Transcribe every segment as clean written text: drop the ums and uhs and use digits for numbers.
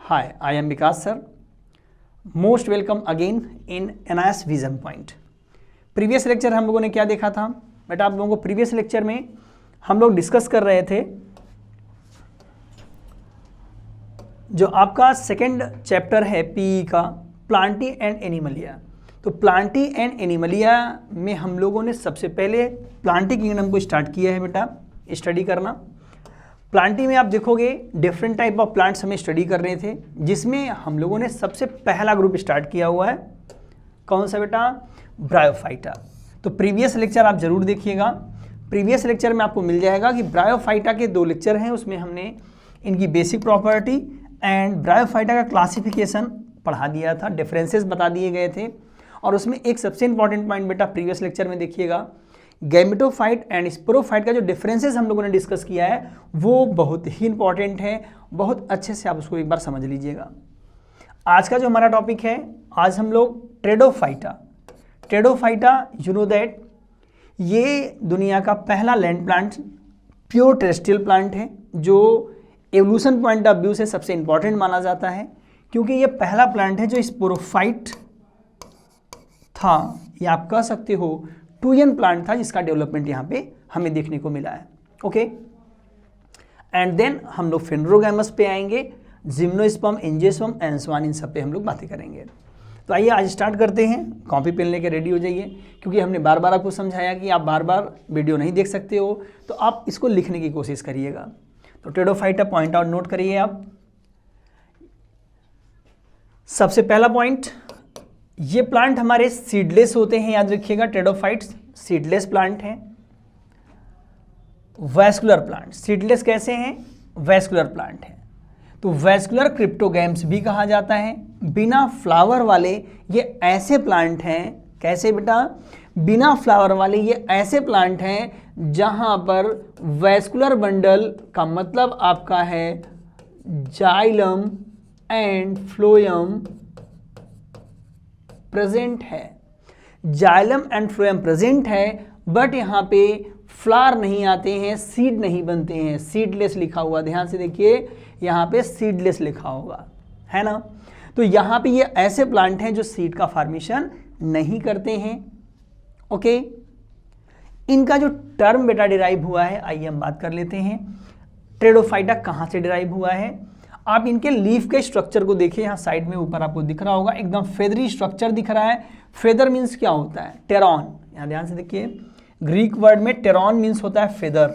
Hi, I am Vikas sir. Most welcome again in NIS Vision Point. Previous lecture हम लोगों ने क्या देखा था बेटा? आप लोगों को प्रीवियस लेक्चर में हम लोग डिस्कस कर रहे थे जो आपका सेकंड चैप्टर है पीई का, प्लांटी एंड एनिमलिया। तो प्लांटी एंड एनिमलिया में हम लोगों ने सबसे पहले प्लांटी किंगडम को स्टार्ट किया है बेटा स्टडी करना। प्लांटी में आप देखोगे डिफरेंट टाइप ऑफ प्लांट्स हमें स्टडी कर रहे थे, जिसमें हम लोगों ने सबसे पहला ग्रुप स्टार्ट किया हुआ है कौन सा बेटा? ब्रायोफाइटा। तो प्रीवियस लेक्चर आप जरूर देखिएगा। प्रीवियस लेक्चर में आपको मिल जाएगा कि ब्रायोफाइटा के 2 लेक्चर हैं, उसमें हमने इनकी बेसिक प्रॉपर्टी एंड ब्रायोफाइटा का क्लासिफिकेशन पढ़ा दिया था, डिफरेंसेस बता दिए गए थे। और उसमें एक सबसे इंपॉर्टेंट पॉइंट बेटा प्रीवियस लेक्चर में देखिएगा, गैमेटोफाइट एंड स्पोरोफाइट का जो डिफरेंसेस हम लोगों ने डिस्कस किया है वो बहुत ही इंपॉर्टेंट है, बहुत अच्छे से आप उसको एक बार समझ लीजिएगा। आज का जो हमारा टॉपिक है, आज हम लोग टेरोडोफाइटा यू नो दैट ये दुनिया का पहला land plant, pure terrestrial plant है, जो एवोल्यूशन पॉइंट ऑफ व्यू से सबसे इंपॉर्टेंट माना जाता है, क्योंकि ये पहला प्लांट है जो स्पोरोफाइट था, या आप कह सकते हो टूयन प्लांट था, जिसका डेवलपमेंट यहाँ पे हमें देखने को मिला है। ओके, एंड देन हम लोग फेनरोगैमस पे आएंगे, जिम्नोस्पर्म, एंजियोस्पर्म, एंसवान, इन सब पे हम लोग बातें करेंगे। तो आइए आज स्टार्ट करते हैं। कॉपी पेन लेके रेडी हो जाइए, क्योंकि हमने बार बार आपको समझाया कि आप बार बार वीडियो नहीं देख सकते हो, तो आप इसको लिखने की कोशिश करिएगा। तो टेरोडोफाइटा पॉइंट आउट नोट करिए आप। सबसे पहला पॉइंट, ये प्लांट हमारे सीडलेस होते हैं, याद रखिएगा। टेरोडोफाइट्स सीडलेस प्लांट हैं। वैस्कुलर प्लांट, सीडलेस कैसे हैं? वैस्कुलर प्लांट हैं, तो वैस्कुलर क्रिप्टोगैम्स भी कहा जाता है। बिना फ्लावर वाले ये ऐसे प्लांट हैं, कैसे बेटा? बिना फ्लावर वाले ये ऐसे प्लांट हैं जहां पर वैस्कुलर बंडल का मतलब आपका है जाइलम एंड फ्लोएम प्रेजेंट है। जाइलम एंड फ्लोएम प्रेजेंट है, बट यहाँ पे फ्लावर नहीं आते हैं, सीड नहीं बनते हैं। सीडलेस लिखा हुआ, ध्यान से देखिए, यहाँ पे सीडलेस लिखा होगा, है ना। तो यहाँ पे ये ऐसे प्लांट हैं जो सीड का फॉर्मेशन नहीं करते हैं। ओके, इनका जो टर्म बेटा डिराइव हुआ है, आइए हम बात कर लेते हैं। टेरोडोफाइटा कहाँ से डिराइव हुआ है? आप इनके लीफ के स्ट्रक्चर को देखिए, यहाँ साइड में ऊपर आपको दिख रहा होगा, एकदम फेदरी स्ट्रक्चर दिख रहा है। फेदर मीन्स क्या होता है? टेरॉन। यहाँ ध्यान से देखिए, ग्रीक वर्ड में टेरॉन मीन्स होता है फेदर,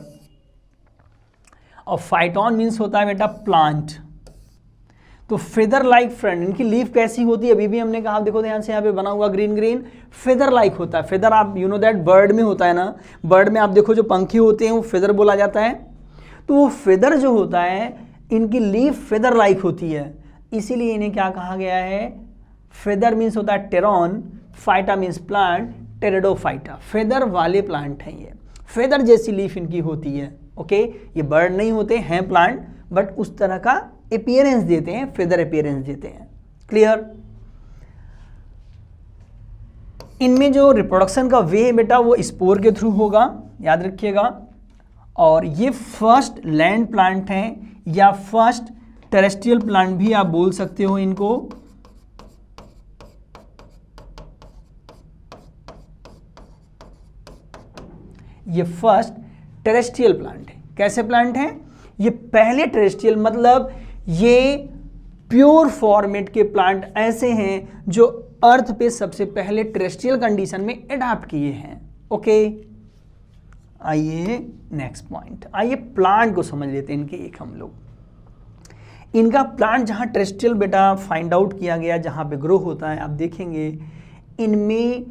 और फाइटॉन मीन्स होता है बेटा प्लांट। तो फेदर लाइक फ्रेंड, इनकी लीफ कैसी होती है? अभी भी हमने कहा, देखो ध्यान से, यहाँ पे बना हुआ ग्रीन ग्रीन, फेदर लाइक होता है। फेदर आप यू नो दैट बर्ड में होता है ना, बर्ड में आप देखो जो पंखे होते हैं वो फेदर बोला जाता है। तो वो फेदर जो होता है, इनकी लीफ फेदर लाइक होती है, इसीलिए इन्हें क्या कहा गया है? फेदर मीन्स होता है pteron, phyta means plant, pteridophyta feather वाले प्लांट हैं। ये फेदर जैसी लीफ इनकी होती है। ओके, ये बर्ड नहीं होते हैं, प्लांट, बट उस तरह का अपीयरेंस देते हैं, फेदर अपीयरेंस देते हैं। क्लियर? इनमें जो रिप्रोडक्शन का वे है बेटा वो स्पोर के थ्रू होगा, याद रखिएगा। और ये फर्स्ट लैंड प्लांट हैं, या फर्स्ट टेरेस्ट्रियल प्लांट भी आप बोल सकते हो इनको। ये फर्स्ट टेरेस्ट्रियल प्लांट है। कैसे प्लांट हैं? ये पहले टेरेस्ट्रियल, मतलब ये प्योर फॉर्मेट के प्लांट ऐसे हैं जो अर्थ पे सबसे पहले टेरेस्ट्रियल कंडीशन में अडॉप्ट किए हैं। ओके, आइए नेक्स्ट पॉइंट, आइए प्लांट को समझ लेते हैं इनके एक हम लोग। इनका प्लांट जहाँ टेरेस्ट्रियल बेटा फाइंड आउट किया गया, जहाँ पे ग्रो होता है, आप देखेंगे इनमें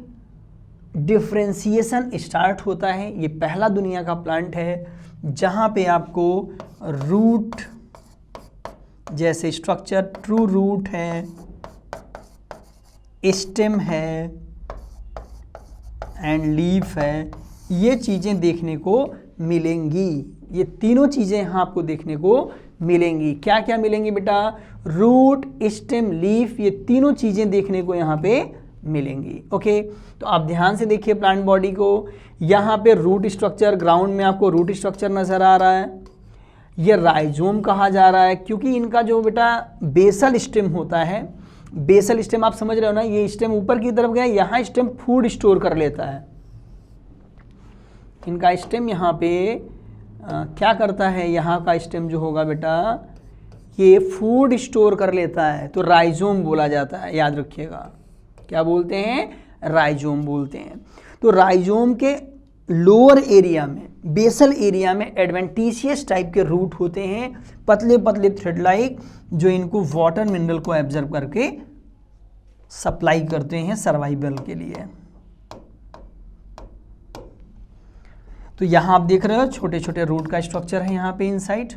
डिफ्रेंसिएशन स्टार्ट होता है। ये पहला दुनिया का प्लांट है जहाँ पे आपको रूट जैसे स्ट्रक्चर, ट्रू रूट है, स्टेम है एंड लीफ है, ये चीज़ें देखने को मिलेंगी। ये तीनों चीज़ें यहाँ आपको देखने को मिलेंगी। क्या क्या मिलेंगी बेटा? रूट, स्टेम, लीफ, ये तीनों चीज़ें देखने को यहाँ पे मिलेंगी। ओके, तो आप ध्यान से देखिए प्लांट बॉडी को। यहाँ पे रूट स्ट्रक्चर, ग्राउंड में आपको रूट स्ट्रक्चर नज़र आ रहा है। ये राइजोम कहा जा रहा है क्योंकि इनका जो बेटा बेसल स्टेम होता है, बेसल स्टेम आप समझ रहे हो ना, ये स्टेम ऊपर की तरफ गया, यहाँ स्टेम फूड स्टोर कर लेता है। इनका स्टेम यहाँ पे क्या करता है, यहाँ का स्टेम जो होगा बेटा ये फूड स्टोर कर लेता है, तो राइजोम बोला जाता है, याद रखिएगा। क्या बोलते हैं? राइजोम बोलते हैं। तो राइजोम के लोअर एरिया में, बेसल एरिया में एडवेंटिशियस टाइप के रूट होते हैं, पतले पतले थ्रेड लाइक, जो इनको वाटर मिनरल को एब्जर्व करके सप्लाई करते हैं सर्वाइवल के लिए। तो यहां आप देख रहे हो छोटे छोटे रूट का स्ट्रक्चर है यहाँ पे इनसाइड।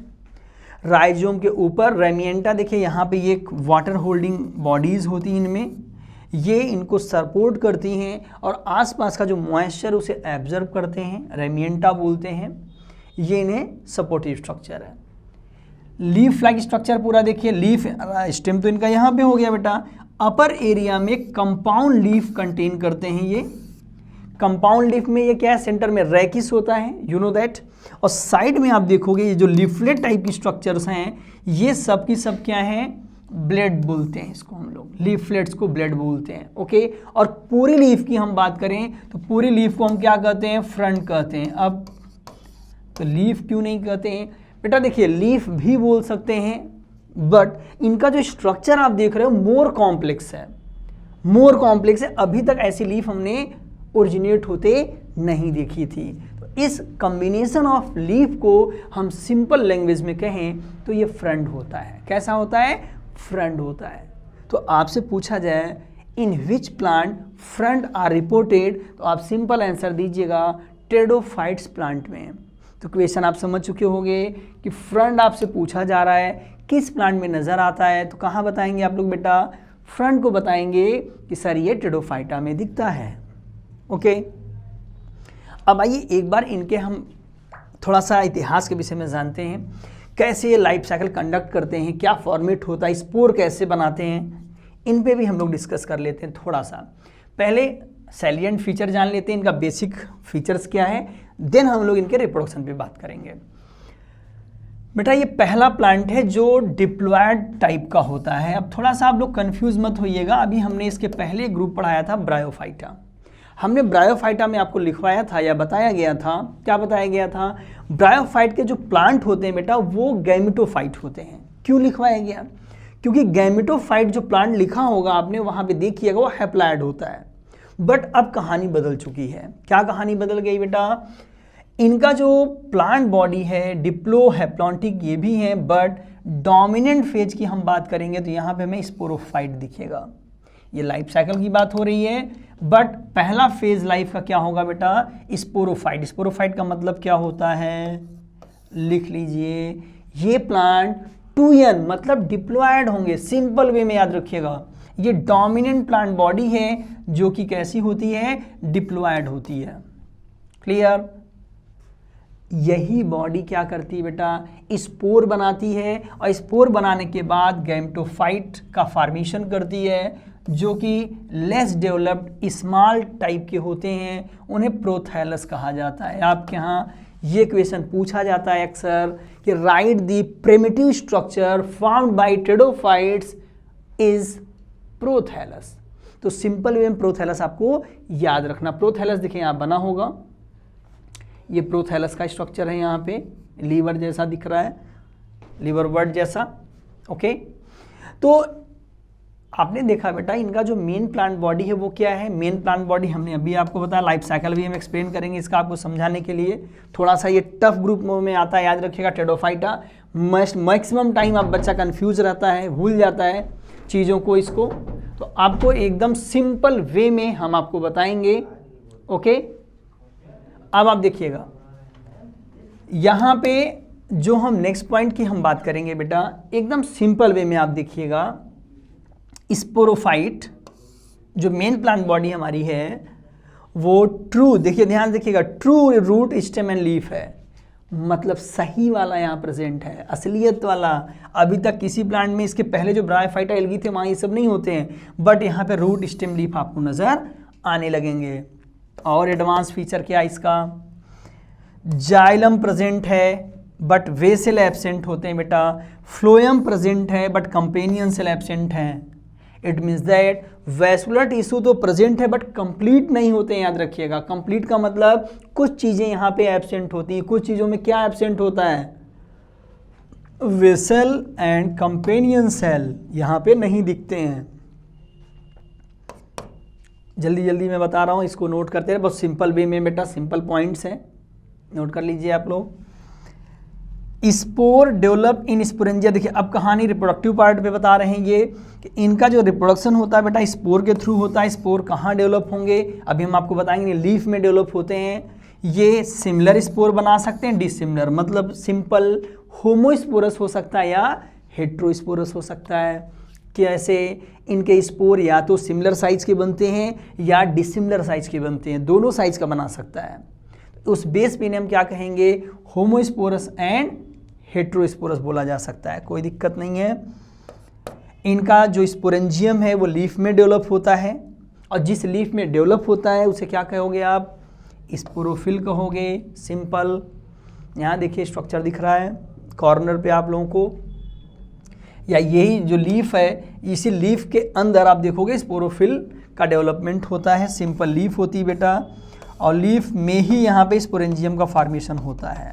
राइजोम के ऊपर रेमिएंटा देखिए, यहाँ पे ये वाटर होल्डिंग बॉडीज होती हैं इनमें, ये इनको सपोर्ट करती हैं और आसपास का जो मॉइस्चर उसे एब्जर्व करते हैं, रेमिएंटा बोलते हैं। ये इन्हें सपोर्टिव स्ट्रक्चर है। लीफ लाइक स्ट्रक्चर पूरा देखिए, लीफ स्टेम तो इनका यहाँ पे हो गया बेटा। अपर एरिया में कंपाउंड लीफ कंटेन करते हैं ये। कंपाउंड लीफ में ये क्या है, सेंटर में रेकिस होता है, यू नो दैट। और साइड में आप देखोगे ये जो लीफलेट टाइप की स्ट्रक्चर्स हैं, ये सब की सब क्या हैं, ब्लेड बोलते हैं इसको हम लोग, लीफलेट्स को ब्लेड बोलते हैं। ओके, और पूरी लीफ की हम बात करें तो पूरी लीफ को हम क्या कहते हैं, फ्रंट कहते हैं। अब तो लीफ क्यों नहीं कहते हैं बेटा, देखिए लीफ भी बोल सकते हैं, बट इनका जो स्ट्रक्चर आप देख रहे हो मोर कॉम्प्लेक्स है, मोर कॉम्प्लेक्स है। अभी तक ऐसी लीफ हमने ओरिजिनेट होते नहीं देखी थी। तो इस कॉम्बिनेशन ऑफ लीफ को हम सिंपल लैंग्वेज में कहें तो ये फ्रंट होता है। कैसा होता है, फ्रंट होता है। तो आपसे पूछा जाए in which plant frond are reported, तो आप सिंपल आंसर दीजिएगा टेरिडोफाइट्स प्लांट में। तो क्वेश्चन आप समझ चुके होंगे कि फ्रंट आपसे पूछा जा रहा है किस प्लांट में नजर आता है, तो कहाँ बताएंगे आप लोग बेटा, फ्रंट को बताएंगे कि सर ये टेरिडोफाइटा में दिखता है। ओके, अब आइए एक बार इनके हम थोड़ा सा इतिहास के विषय में जानते हैं, कैसे ये लाइफ साइकिल कंडक्ट करते हैं, क्या फॉर्मेट होता है, स्पोर कैसे बनाते हैं, इन पे भी हम लोग डिस्कस कर लेते हैं थोड़ा सा। पहले सैलिएंट फीचर जान लेते हैं, इनका बेसिक फीचर्स क्या है, देन हम लोग इनके रिप्रोडक्शन पे बात करेंगे। बेटा ये पहला प्लांट है जो डिप्लॉयड टाइप का होता है। अब थोड़ा सा आप लोग कंफ्यूज मत होइएगा, अभी हमने इसके पहले ग्रुप पढ़ाया था ब्रायोफाइटा। हमने ब्रायोफाइटा में आपको लिखवाया था या बताया गया था, क्या बताया गया था, ब्रायोफाइट के जो प्लांट होते हैं बेटा वो गैमेटोफाइट होते हैं। क्यों लिखवाया गया, क्योंकि गैमेटोफाइट जो प्लांट लिखा होगा आपने वहाँ पे देखिएगा वो हैप्लॉयड होता है। बट अब कहानी बदल चुकी है। क्या कहानी बदल गई बेटा, इनका जो प्लांट बॉडी है डिप्लो हैप्लॉन्टिक ये भी है, बट डोमिनेंट फेज की हम बात करेंगे तो यहाँ पे हमें स्पोरोफाइट दिखेगा। ये लाइफ साइकिल की बात हो रही है, बट पहला फेज लाइफ का क्या होगा बेटा, स्पोरोफाइट। स्पोरोफाइट का मतलब क्या होता है, लिख लीजिए, ये प्लांट 2n मतलब डिप्लॉयड होंगे। सिंपल वे में याद रखिएगा, ये डोमिनेंट प्लांट बॉडी है जो कि कैसी होती है, डिप्लॉयड होती है। क्लियर, यही बॉडी क्या करती है बेटा, स्पोर बनाती है और स्पोर बनाने के बाद गैमेटोफाइट का फॉर्मेशन करती है, जो कि लेस डेवलप्ड स्मॉल टाइप के होते हैं, उन्हें प्रोथैलस कहा जाता है। आपके यहाँ ये क्वेश्चन पूछा जाता है अक्सर कि right the primitive structure formed by pteridophytes is prothallus. तो सिंपल वे में प्रोथैलस आपको याद रखना। प्रोथैलस देखिए यहाँ बना होगा, ये प्रोथैलस का स्ट्रक्चर है, यहाँ पे लीवर जैसा दिख रहा है, लीवर वर्ड जैसा। ओके, तो आपने देखा बेटा इनका जो मेन प्लांट बॉडी है वो क्या है, मेन प्लांट बॉडी हमने अभी आपको बताया, लाइफ साइकिल भी हम एक्सप्लेन करेंगे इसका आपको समझाने के लिए। थोड़ा सा ये टफ ग्रुप में आता है, याद रखिएगा टेरिडोफाइटा। मैक्सिमम टाइम आप बच्चा कंफ्यूज रहता है, भूल जाता है चीज़ों को, इसको तो आपको एकदम सिंपल वे में हम आपको बताएंगे। ओके, अब आप देखिएगा यहाँ पे जो हम नेक्स्ट पॉइंट की हम बात करेंगे बेटा, एकदम सिंपल वे में आप देखिएगा, स्पोरोफाइट जो मेन प्लांट बॉडी हमारी है वो ट्रू, देखिए ध्यान देखिएगा, true root stem and leaf है, मतलब सही वाला यहाँ प्रेजेंट है, असलियत वाला। अभी तक किसी प्लांट में इसके पहले जो ब्रायोफाइटा एल्गी थे वहाँ ये सब नहीं होते हैं, बट यहाँ पे रूट स्टेम लीफ आपको नज़र आने लगेंगे। और एडवांस फीचर क्या इसका, जाइलम प्रेजेंट है, बट वे सेल एब्सेंट होते हैं बेटा, फ्लोएम प्रेजेंट है बट कंपेनियन सेल एब्सेंट हैं। It means that vascular tissue तो प्रेजेंट है बट कंप्लीट नहीं होते हैं, याद रखिएगा। कंप्लीट का मतलब कुछ चीज़ें यहाँ पे एब्सेंट होती हैं। कुछ चीज़ों में क्या एब्सेंट होता है? वेसल एंड कंपेनियन सेल यहाँ पे नहीं दिखते हैं। जल्दी जल्दी मैं बता रहा हूँ, इसको नोट करते हैं, बहुत सिंपल वे में बेटा, सिंपल पॉइंट्स हैं, नोट कर लीजिए आप लोग। Spore develop in sporangia. देखिए अब कहानी रिप्रोडक्टिव पार्ट पे बता रहे हैं ये कि इनका जो रिप्रोडक्शन होता है बेटा स्पोर के थ्रू होता है। स्पोर कहाँ डेवलप होंगे अभी हम आपको बताएंगे। लीफ में डेवलप होते हैं। ये सिमिलर स्पोर बना सकते हैं, डिसिमिलर मतलब सिंपल होमोस्पोरस हो सकता है या हेट्रोस्पोरस हो सकता है। कैसे? इनके स्पोर या तो सिमिलर साइज के बनते हैं या डिसिमिलर साइज के बनते हैं, दोनों साइज का बना सकता है। उस बेस पे हम क्या कहेंगे? होमोस्पोरस एंड हेट्रोस्पोरस बोला जा सकता है, कोई दिक्कत नहीं है। इनका जो स्पोरेंजियम है वो लीफ में डेवलप होता है, और जिस लीफ में डेवलप होता है उसे क्या कहोगे आप? स्पोरोफिल कहोगे, सिंपल। यहाँ देखिए स्ट्रक्चर दिख रहा है कॉर्नर पे आप लोगों को, या यही जो लीफ है इसी लीफ के अंदर आप देखोगे स्पोरोफिल का डेवलपमेंट होता है। सिंपल लीफ होती है बेटा, और लीफ में ही यहाँ पे स्पोरेंजियम का फॉर्मेशन होता है।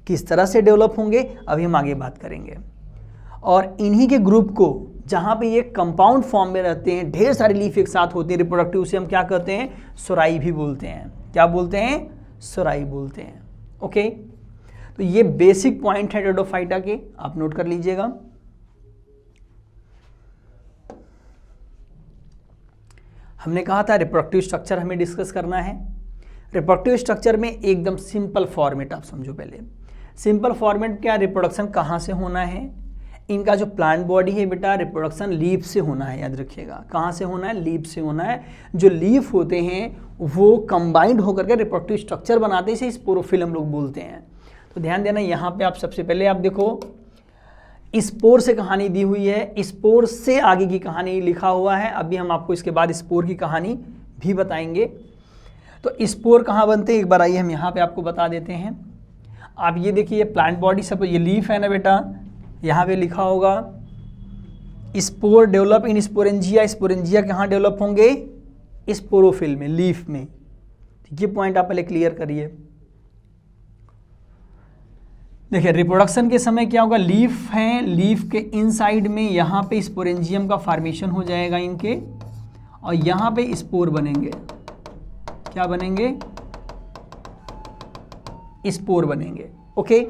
किस तरह से डेवलप होंगे अभी हम आगे बात करेंगे। और इन्हीं के ग्रुप को जहाँ पे ये कंपाउंड फॉर्म में रहते हैं, ढेर सारी लीफ एक साथ होती है रिप्रोडक्टिव, उसे हम क्या कहते हैं? सोराई भी बोलते हैं। क्या बोलते हैं? सोराई बोलते हैं। ओके, तो ये बेसिक पॉइंट है टेरिडोफाइटा के, आप नोट कर लीजिएगा। हमने कहा था रिप्रोडक्टिव स्ट्रक्चर हमें डिस्कस करना है। रिप्रोडक्टिव स्ट्रक्चर में एकदम सिंपल फॉर्मेट आप समझो। पहले सिंपल फॉर्मेट क्या? रिप्रोडक्शन कहाँ से होना है? इनका जो प्लांट बॉडी है बेटा, रिप्रोडक्शन लीफ से होना है, याद रखिएगा। कहाँ से होना है? लीफ से होना है। जो लीफ होते हैं वो कंबाइंड होकर के रिप्रोडक्टिव स्ट्रक्चर बनाते हैं, इसे स्पोरोफिल हम लोग बोलते हैं। तो ध्यान देना, यहाँ पे आप सबसे पहले आप देखो स्पोर से कहानी दी हुई है, स्पोर से आगे की कहानी लिखा हुआ है। अभी हम आपको इसके बाद स्पोर की कहानी भी बताएंगे। तो स्पोर कहाँ बनते हैं एक बार आइए हम यहाँ पे आपको बता देते हैं। आप ये देखिए प्लांट बॉडी सब, ये लीफ है ना बेटा, यहाँ पे लिखा होगा spore develop in sporangia. Sporangia कहाँ डेवलप होंगे? स्पोरोफिल में, लीफ में। ये पॉइंट आप पहले क्लियर करिए। देखिए रिप्रोडक्शन के समय क्या होगा? लीफ हैं, लीफ के इनसाइड में यहाँ पे स्पोरेंजियम का फॉर्मेशन हो जाएगा इनके, और यहाँ पे स्पोर बनेंगे। क्या बनेंगे? स्पोर बनेंगे। ओके,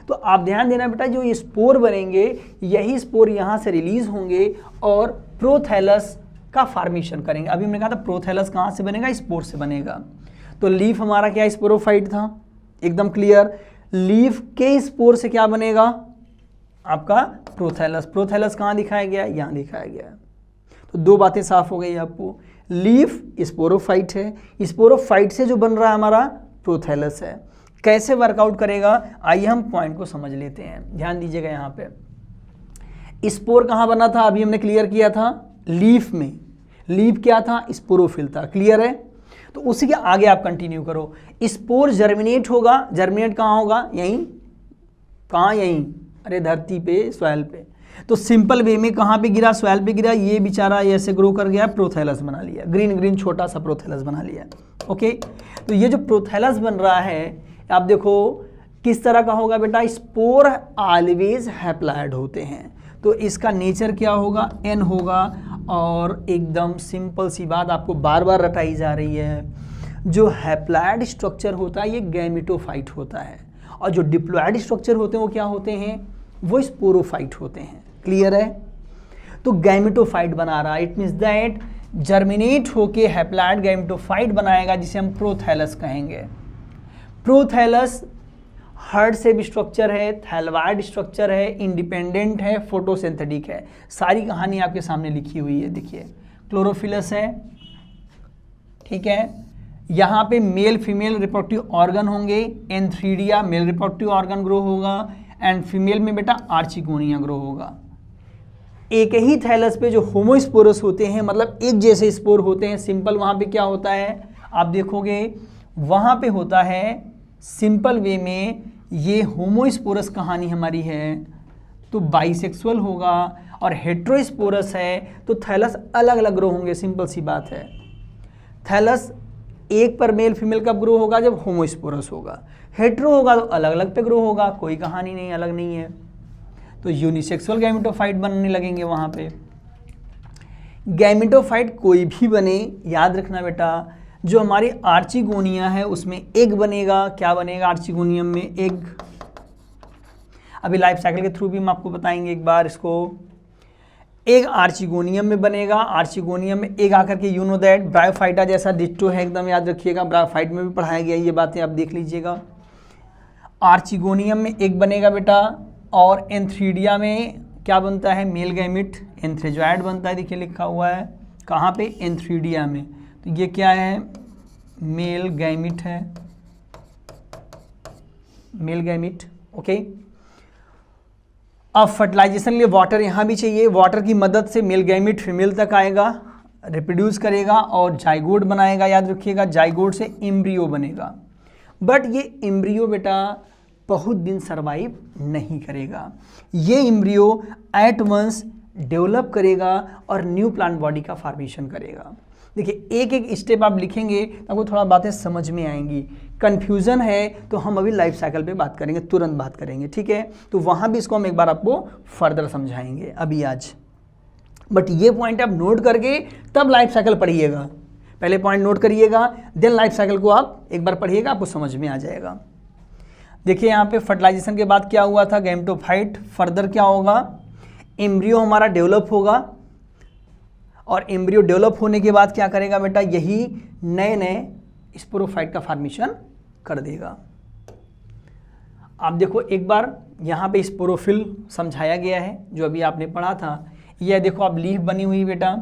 तो आप ध्यान देना बेटा, जो ये स्पोर बनेंगे यही स्पोर यहाँ से रिलीज होंगे और प्रोथैलस का फॉर्मेशन करेंगे। अभी हमने कहा था प्रोथैलस कहाँ से बनेगा? स्पोर से बनेगा। तो लीफ हमारा क्या? स्पोरोफाइट था, एकदम क्लियर। लीफ के स्पोर से क्या बनेगा? आपका प्रोथैलस। प्रोथैलस कहाँ दिखाया गया? यहाँ दिखाया गया। तो दो बातें साफ हो गई आपको। लीफ स्पोरोफाइट है, स्पोरोफाइट से जो बन रहा है हमारा प्रोथैलस है। कैसे वर्कआउट करेगा आइए हम पॉइंट को समझ लेते हैं। ध्यान दीजिएगा, यहाँ पे स्पोर कहाँ बना था? अभी हमने क्लियर किया था लीफ में। लीफ क्या था? स्पोरोफिल था। क्लियर है? तो उसी के आगे आप कंटिन्यू करो। स्पोर जर्मिनेट होगा। जर्मिनेट कहाँ होगा? यहीं। कहाँ? यहीं, अरे धरती पे, सॉइल पे। तो सिंपल वे में कहाँ पे गिरा? सॉइल पे गिरा। ये बेचारा ऐसे ग्रो कर गया, प्रोथैलस बना लिया, ग्रीन ग्रीन छोटा सा प्रोथैलस बना लिया। ओके, तो ये जो प्रोथैलस बन रहा है आप देखो किस तरह का होगा बेटा? स्पोर ऑलवेज हैप्लॉइड होते हैं, तो इसका नेचर क्या होगा? एन होगा। और एकदम सिंपल सी बात आपको बार बार रटाई जा रही है, जो हैप्लॉइड स्ट्रक्चर होता है ये गैमेटोफाइट होता है, और जो डिप्लॉइड स्ट्रक्चर होते हैं वो क्या होते हैं? वो स्पोरोफाइट होते हैं। क्लियर है? तो गैमेटोफाइट बना रहा है, इट मीन्स दैट जर्मिनेट होके हैप्लॉइड गैमेटोफाइट बनाएगा, जिसे हम प्रोथैलस कहेंगे। प्रोथैलस हर्ड से भी स्ट्रक्चर है, थैलवाइड स्ट्रक्चर है, इंडिपेंडेंट है, फोटोसिंथेटिक है। सारी कहानी आपके सामने लिखी हुई है। देखिए क्लोरोफिलस है, ठीक है। यहाँ पे मेल फीमेल रिप्रोडक्टिव ऑर्गन होंगे। Antheridia male reproductive organ grow होगा, एंड फीमेल में बेटा आर्चिकोनिया ग्रो होगा। एक ही थैलस पे जो होमोस्पोरस होते हैं, मतलब एक जैसे स्पोर होते हैं, सिंपल वहाँ पे क्या होता है आप देखोगे, वहाँ पे होता है सिंपल वे में ये होमोस्पोरस कहानी हमारी है तो बाइसेक्सुअल होगा, और हेट्रोस्पोरस है तो थैलस अलग अलग ग्रो होंगे। सिंपल सी बात है। थैलस एक पर मेल फीमेल कब ग्रो होगा? जब होमोस्पोरस होगा। हेट्रो होगा तो अलग अलग पे ग्रो होगा, कोई कहानी नहीं, अलग नहीं है। तो यूनिसेक्सुअल गैमेटोफाइट बनने लगेंगे वहाँ पे। गैमेटोफाइट कोई भी बने, याद रखना बेटा, जो हमारी आर्चिगोनिया है उसमें एग बनेगा। क्या बनेगा आर्चिगोनियम में? एग। अभी लाइफ साइकिल के थ्रू भी हम आपको बताएंगे एक बार इसको। एग आर्चिगोनियम में बनेगा। आर्चिगोनियम में एग आकर के यू नो दैट ब्रायोफाइटा जैसा डिट्टो है, एकदम याद रखिएगा। ब्रायोफाइट में भी पढ़ाया गया ये बातें, आप देख लीजिएगा। आर्चिगोनियम में एग बनेगा बेटा, और एंथ्रीडिया में क्या बनता है? मेल गैमिट, एंथ्रेजॉइड बनता है। देखिए लिखा हुआ है कहाँ पे? एंथ्रीडिया में। तो ये क्या है? मेल गैमिट है, मेल गैमिट। ओके। अब फर्टिलाइजेशन के लिए वाटर यहाँ भी चाहिए। वाटर की मदद से मेल गैमिट फीमेल तक आएगा, रिप्रोड्यूस करेगा और जाइगोट बनाएगा। याद रखिएगा, जाइगोट से एम्ब्रियो बनेगा। बट ये एम्ब्रियो बेटा बहुत दिन सरवाइव नहीं करेगा। ये एम्ब्रियो एट वंस डेवलप करेगा और न्यू प्लांट बॉडी का फॉर्मेशन करेगा। देखिए एक एक स्टेप आप लिखेंगे तो आपको थोड़ा बातें समझ में आएंगी। कन्फ्यूज़न है तो हम अभी लाइफ साइकिल पे बात करेंगे, तुरंत बात करेंगे, ठीक है? तो वहाँ भी इसको हम एक बार आपको फर्दर समझाएंगे अभी आज। बट ये पॉइंट आप नोट करके तब लाइफ साइकिल पढ़िएगा। पहले पॉइंट नोट करिएगा, देन लाइफ साइकिल को आप एक बार पढ़िएगा, आपको समझ में आ जाएगा। देखिए यहाँ पे फर्टिलाइजेशन के बाद क्या हुआ था? गैमेटोफाइट। फर्दर क्या होगा? एम्ब्रियो हमारा डेवलप होगा, और एम्ब्रियो डेवलप होने के बाद क्या करेगा बेटा? यही नए नए स्पोरोफाइट का फॉर्मेशन कर देगा। आप देखो एक बार यहाँ पे स्पोरोफिल समझाया गया है जो अभी आपने पढ़ा था। यह देखो आप लीफ बनी हुई बेटा,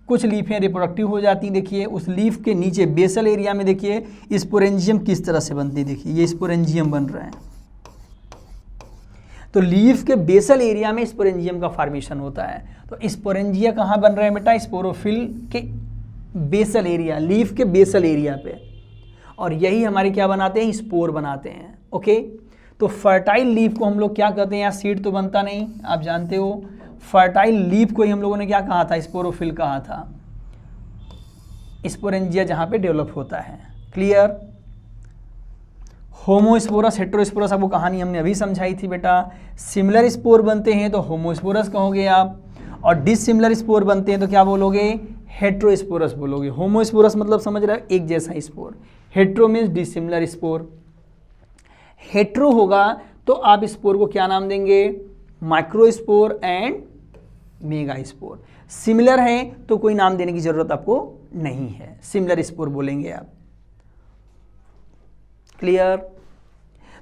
कुछ लीफें रिप्रोडक्टिव हो जाती। देखिए उस लीफ के नीचे बेसल एरिया में देखिए स्पोरेंजियम किस तरह से बनती है। देखिए ये स्पोरेंजियम बन रहा है, तो लीफ के बेसल एरिया में स्पोरेंजियम का फॉर्मेशन होता है। तो स्पोरेंजिया कहाँ बन रहे हैं बेटा? स्पोरोफिल के बेसल एरिया, लीफ के बेसल एरिया पे, और यही हमारे क्या बनाते हैं? स्पोर बनाते हैं। ओके। तो फर्टाइल लीफ को हम लोग क्या कहते हैं? यहाँ सीड तो बनता नहीं, आप जानते हो। फर्टाइल लीफ को ही हम लोगों ने क्या कहा था? स्पोरोफिल कहा था। स्पोरेंजिया जहाँ पे डेवलप होता है। क्लियर? होमोस्पोरस, हेट्रोस्पोरस आपको कहानी हमने अभी समझाई थी बेटा। सिमिलर स्पोर बनते हैं तो होमोस्पोरस कहोगे आप, और डिसिमिलर स्पोर बनते हैं तो क्या बोलोगे? हेट्रोस्पोरस बोलोगे। होमोस्पोरस मतलब समझ रहे हो, एक जैसा spore. Hetero means dissimilar spore. Hetero होगा तो आप स्पोर को क्या नाम देंगे? Microspore and mega spore. Similar है तो कोई नाम देने की जरूरत आपको नहीं है, सिमिलर स्पोर बोलेंगे आप। क्लियर?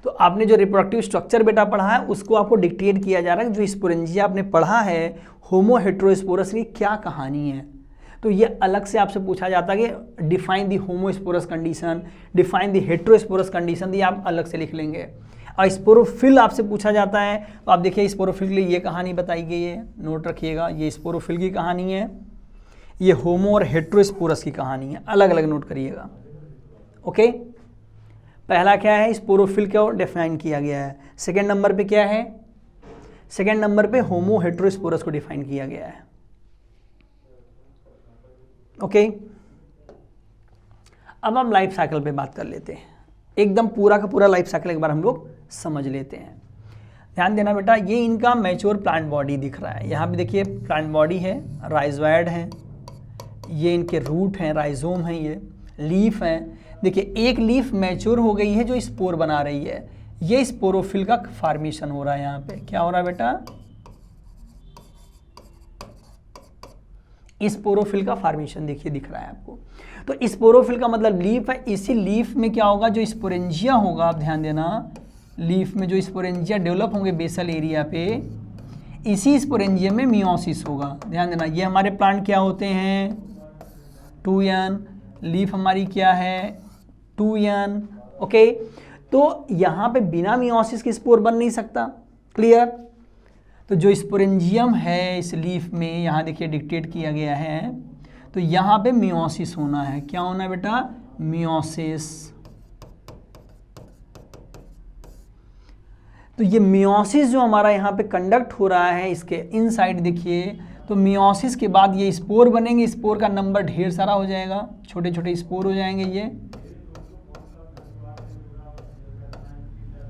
तो आपने जो रिप्रोडक्टिव स्ट्रक्चर बेटा पढ़ा है उसको आपको डिक्टेट किया जा रहा है। जो स्पोरेंजिया आपने पढ़ा है होमो हेट्रोस्पोरस की क्या कहानी है, तो ये अलग से आपसे पूछा जाता है कि define the homosporous condition, define the heterosporous condition, ये आप अलग से लिख लेंगे। और स्पोरोफिल आपसे पूछा जाता है तो आप देखिए स्पोरोफिल के लिए ये कहानी बताई गई है, नोट रखिएगा। ये स्पोरोफिल की कहानी है, ये होमो और हेट्रोस्पोरस की कहानी है, अलग अलग नोट करिएगा। ओके। पहला क्या है? स्पोरोफिल को डिफाइन किया गया है। सेकेंड नंबर पे क्या है? सेकेंड नंबर पे होमो हेट्रोस्पोरस को डिफाइन किया गया है। ओके। अब हम लाइफ साइकिल पे बात कर लेते हैं, एकदम पूरा का पूरा लाइफ साइकिल एक बार हम लोग समझ लेते हैं। ध्यान देना बेटा, ये इनका मैच्योर प्लांट बॉडी दिख रहा है। यहाँ पे देखिए प्लांट बॉडी है, राइजोइड है, ये इनके रूट हैं, राइजोम है, ये लीफ है। देखिए एक लीफ मैच्योर हो गई है जो स्पोर बना रही है, ये स्पोरोफिल का फॉर्मेशन हो रहा है। यहाँ पे क्या हो रहा है बेटा? स्पोरोफिल का फॉर्मेशन देखिए दिख रहा है आपको। तो स्पोरोफिल का मतलब लीफ है। इसी लीफ में क्या होगा? जो स्पोरेंजिया होगा, आप ध्यान देना, लीफ में जो स्पोरेंजिया डेवलप होंगे बेसल एरिया पे, इसी स्पोरेंजिया में मियोसिस होगा। ध्यान देना, ये हमारे प्लांट क्या होते हैं? 2n। लीफ हमारी क्या है? 2n। ओके। तो यहाँ पे बिना मियोसिस के स्पोर बन नहीं सकता। क्लियर? तो जो स्पोरेंजियम है इस लीफ में, यहाँ देखिए डिक्टेट किया गया है, तो यहाँ पे मियोसिस होना है। क्या होना है बेटा? मियोसिस। तो ये मियोसिस जो हमारा यहाँ पे कंडक्ट हो रहा है इसके इनसाइड देखिए, तो मियोसिस के बाद ये स्पोर बनेंगे, स्पोर का नंबर ढेर सारा हो जाएगा, छोटे छोटे स्पोर हो जाएंगे ये।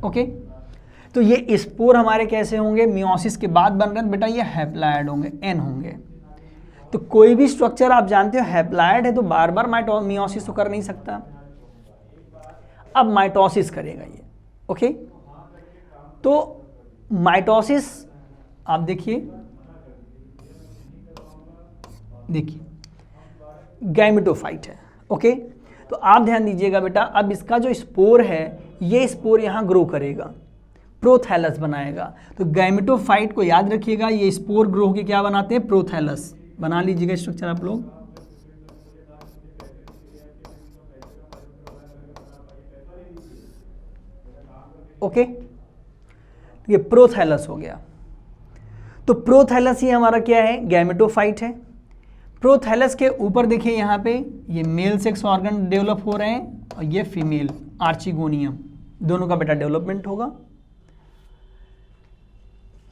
ओके, तो ये स्पोर हमारे कैसे होंगे, मियोसिस के बाद बन रहे हैं बेटा, ये हैप्लॉइड होंगे, एन होंगे। तो कोई भी स्ट्रक्चर आप जानते हो हैप्लॉइड है तो बार बार मियोसिस तो कर नहीं सकता, अब माइटोसिस करेगा ये। ओके, तो माइटोसिस आप देखिए गैमेटोफाइट है। ओके, तो आप ध्यान दीजिएगा बेटा, अब इसका जो स्पोर है ये स्पोर यहाँ ग्रो करेगा, प्रोथैलस बनाएगा। तो गैमेटोफाइट को याद रखिएगा, ये स्पोर ग्रो के क्या बनाते हैं, प्रोथैलस। बना लीजिएगा स्ट्रक्चर आप लोग। ओके, ये प्रोथैलस हो गया। तो प्रोथैलस ही हमारा क्या है, गैमेटोफाइट है। प्रोथैलस के ऊपर देखिए यहाँ पे ये मेल सेक्स ऑर्गन डेवलप हो रहे हैं और ये फीमेल आर्चिगोनियम, दोनों का बेटा डेवलपमेंट होगा।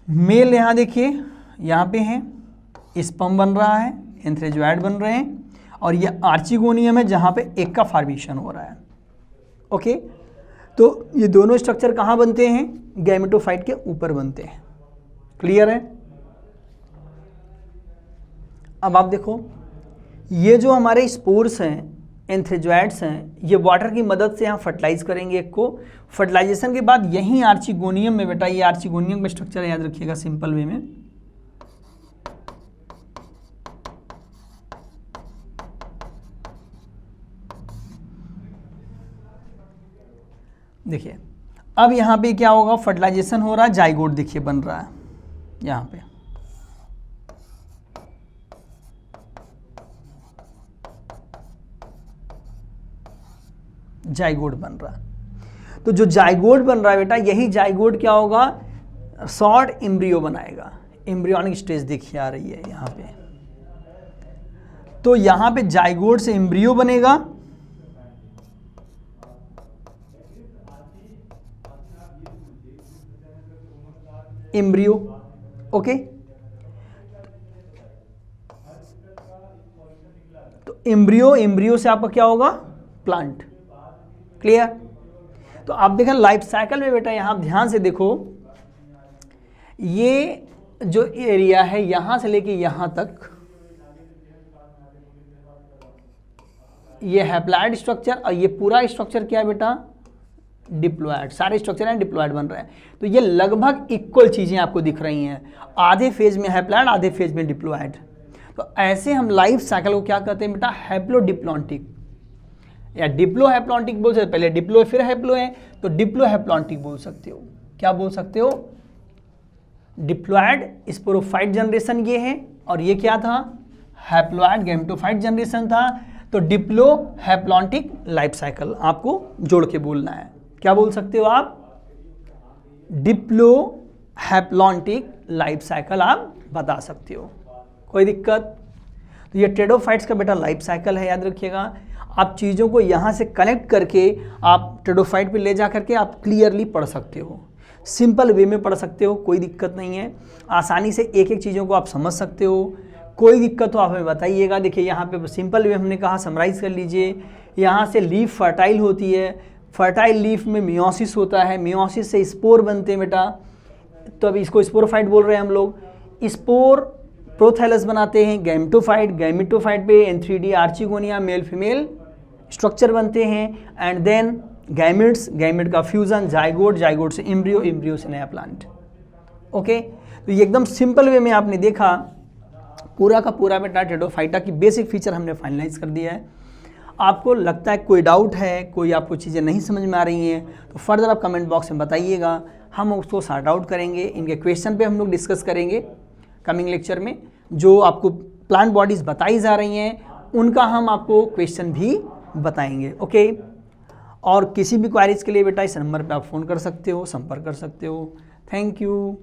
मेल यहाँ देखिए यहाँ पे है, स्पर्म बन रहा है, एंथ्रेजोइड बन रहे हैं, और ये आर्चिगोनियम है जहाँ पे एग का फॉर्मेशन हो रहा है। ओके, तो ये दोनों स्ट्रक्चर कहाँ बनते हैं, गैमेटोफाइट के ऊपर बनते हैं। क्लियर है? अब आप देखो, ये जो हमारे स्पोर्स हैं, एंथ्रेजोइड्स हैं, ये वाटर की मदद से यहाँ फर्टिलाइज करेंगे एक को। फर्टिलाइजेशन के बाद यहीं आर्चिगोनियम में बेटा, ये आर्चिगोनियम का स्ट्रक्चर याद रखिएगा सिंपल वे में। देखिए अब यहाँ पे क्या होगा, फर्टिलाइजेशन हो रहा है, जाइगोट देखिए बन रहा है यहाँ पे। जाइगोट बन रहा है। तो जो जाइगोट बन रहा है बेटा, यही जाइगोट क्या होगा, शॉर्ट एम्ब्रियो बनाएगा। एम्ब्रियोनिक स्टेज देखिए आ रही है यहाँ पे। तो यहाँ पे जाइगोट से एम्ब्रियो बनेगा, एम्ब्रियो। ओके, तो एम्ब्रियो से आपका क्या होगा, प्लांट। क्लियर? तो आप देखें लाइफ साइकिल में बेटा, यहाँ आप ध्यान से देखो, ये जो एरिया है यहाँ से लेके यहाँ तक, ये हैप्लॉइड स्ट्रक्चर, और ये पूरा स्ट्रक्चर क्या है बेटा, डिप्लॉयड। सारे स्ट्रक्चर हैं डिप्लॉयड बन रहे हैं। तो ये लगभग इक्वल चीज़ें आपको दिख रही हैं, आधे फेज में हैप्लॉयड, आधे फेज में डिप्लॉयड। तो ऐसे हम लाइफ साइकिल को क्या कहते हैं बेटा, हैप्लोडिप्लॉन्टिक या डिप्लोहैप्लॉन्टिक बोल सकते हो। पहले डिप्लो फिर हैप्लो है, तो डिप्लोहैप्लॉन्टिक बोल सकते हो। क्या बोल सकते हो, डिप्लॉयड स्पोरोफाइट जनरेशन ये है, और ये क्या था, हैप्लॉयड गैमेटोफाइट जनरेशन था। तो डिप्लोहैप्लॉन्टिक लाइफ साइकिल आपको जोड़ के बोलना है। क्या बोल सकते हो आप, डिप्लोहैप्लॉन्टिक लाइफ साइकिल आप बता सकते हो, कोई दिक्कत? तो ये टेरोफाइट्स का बेटा लाइफ साइकिल है, याद रखिएगा। आप चीज़ों को यहाँ से कनेक्ट करके आप टेरोफाइट पे ले जा करके आप क्लियरली पढ़ सकते हो, सिंपल वे में पढ़ सकते हो, कोई दिक्कत नहीं है। आसानी से एक एक चीज़ों को आप समझ सकते हो, कोई दिक्कत हो आप हमें बताइएगा। देखिए यहाँ पे सिंपल वे हमने कहा, समराइज कर लीजिए। यहाँ से लीफ फर्टाइल होती है, फर्टाइल लीफ में मियोसिस होता है, मियोसिस से स्पोर बनते हैं बेटा। तो अब इसको स्पोरोफाइट बोल रहे हैं हम लोग। स्पोर प्रोथैलस बनाते हैं, गैमेटोफाइट, गैमेटोफाइट पे एन3डी आर्चिगोनिया मेल फीमेल स्ट्रक्चर बनते हैं, एंड देन गैमेट्स, गैमेट का फ्यूजन, जाइगोट, जाइगोट से एम्ब्रियो, एम्ब्रियो से नया प्लांट। ओके, तो ये एकदम सिंपल वे में आपने देखा, पूरा का पूरा बेटा टेरोफाइटा की बेसिक फीचर हमने फाइनलाइज कर दिया है। आपको लगता है कोई डाउट है, कोई आपको चीज़ें नहीं समझ में आ रही हैं, तो फर्दर आप कमेंट बॉक्स में बताइएगा, हम उसको सॉर्ट आउट करेंगे। इनके क्वेश्चन पे हम लोग डिस्कस करेंगे कमिंग लेक्चर में। जो आपको प्लांट बॉडीज़ बताई जा रही हैं उनका हम आपको क्वेश्चन भी बताएंगे। ओके, और किसी भी क्वारीज के लिए बेटा इस नंबर पे आप फ़ोन कर सकते हो, संपर्क कर सकते हो। Thank you.